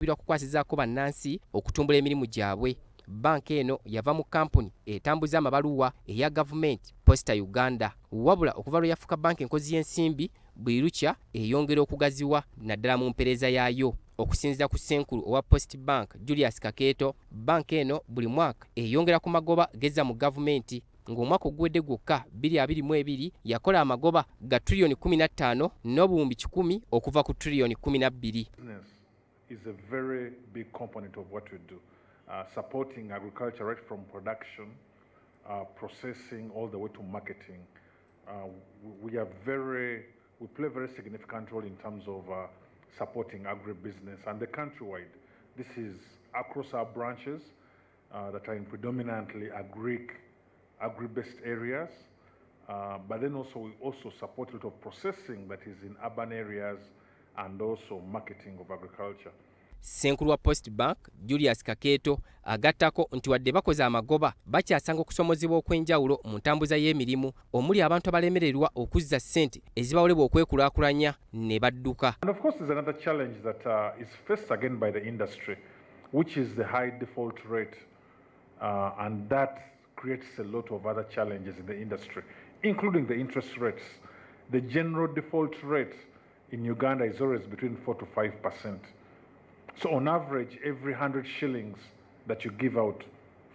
birwa kukwasizaako bannansi okutumbula emirimu gyabwe. Banka eno yava mu kampuni etambuza amabaluwa eya gavumenti Posta Uganda. Wabula okuva lwe yafuuka banka enkozi y'ensimbi buli lukya eyongera okugaziwa naddala mu mpeereza yaayo. Okusinziira ku ssenkulu owa Post Bank Julius Kakeeto, banka eno buli mwaka eyongera ku magoba geza mu gavumenti ng'omwaka oguwedde gwokka 2022 yakola amagoba ga trillion 15 n'obuwumbi 100 okuva ku trillion 12. Is a very big component of what we do. Supporting agriculture right from production, processing, all the way to marketing. We play a very significant role in terms of supporting agribusiness and the countrywide. This is across our branches that are in predominantly agri-based areas, but then also we also support a lot of processing that is in urban areas and also marketing of agriculture. Ssenkulu wa Post Bank Julius Kakeeto agattako nti wadde bakoze amagoba bakyasanga okusomozebwa okw'enjawulo mu ntambuza y'emirimu omuli abantu abalemererwa okuzza ssente ezibawolebwa okwekulaakulanya ne badduka. And of course there's another challenge that is faced again by the industry, which is the high default rate, and that creates a lot of other challenges in the industry, including the interest rates. The general default rate in Uganda is always between 4 to 5%. So on average, every 100 shillings that you give out,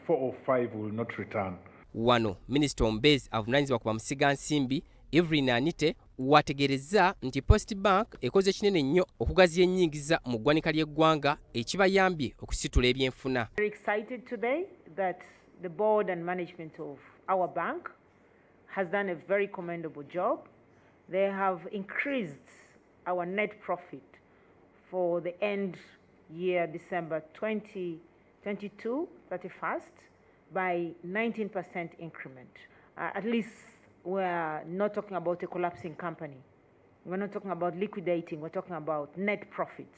4 or 5 will not return. Wano, Minisita omubeezi avunaanyizibwa ku Bamusigansimbi, Evelyn Anite, wategeerezza nti Post Bank ekoze kinene nnyo okugaziya ennyingiza mu ggwanika ly'eggwanga ekibayambye okusitula ebyenfuna. Very excited today that the board and management of our bank has done a very commendable job. They have increased our net profit for the end year December 2022 31st by 19% increment. At least we're not talking about a collapsing company. We're not talking about liquidating. We're talking about net profit.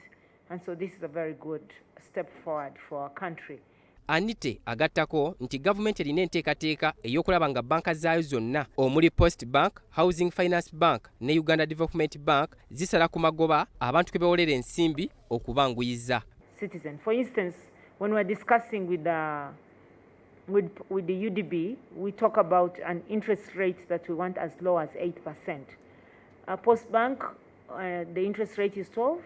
And so this is a very good step forward for our country. Anite agattako nti gavumenti erina enteekateeka ey'okulaba nga banka zaayo zonna omuli Post Bank, Housing Finance Bank ne Uganda Development Bank zisala ku magoba abantu ke bewolera ensimbi okubanguyiza. Citizen. For instance, when we're discussing with the UDB, we talk about an interest rate that we want as low as 8%. Post Bank, the interest rate is 12,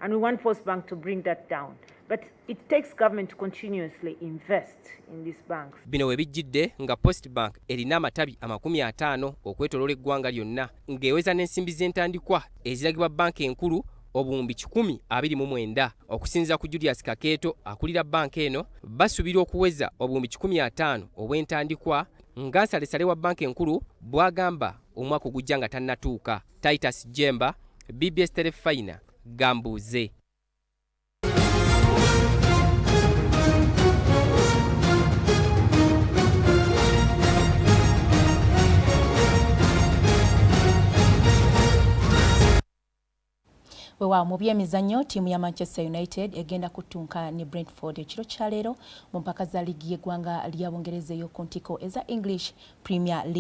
and we want Post Bank to bring that down. But it takes government to continuously invest in these banks. Bino we bijjidde nga Post Bank erina amatabi 50 okwetooloola eggwanga lyonna ng'eweza n'ensimbi z'entandikwa eziragibwa banka enkulu obuwumbi 129. Okusinziira ku Julius Kakeeto akulira banka eno basuubira okuweza obuwumbi 50 obw'entandikwa nga nsalesale wa banka enkulu bw'agamba omwaka ogujja nga tannatuuka. Titus Jemba, BBS Terefayina, Gambuuze. Wewa mu byemizannyo ttiimu ya Manchester United egenda kutunka ne Brentford ekiro kya leero mu mpaka za liigi y'eggwanga lya Bungereza ey'oku ntiko eza English Premier League.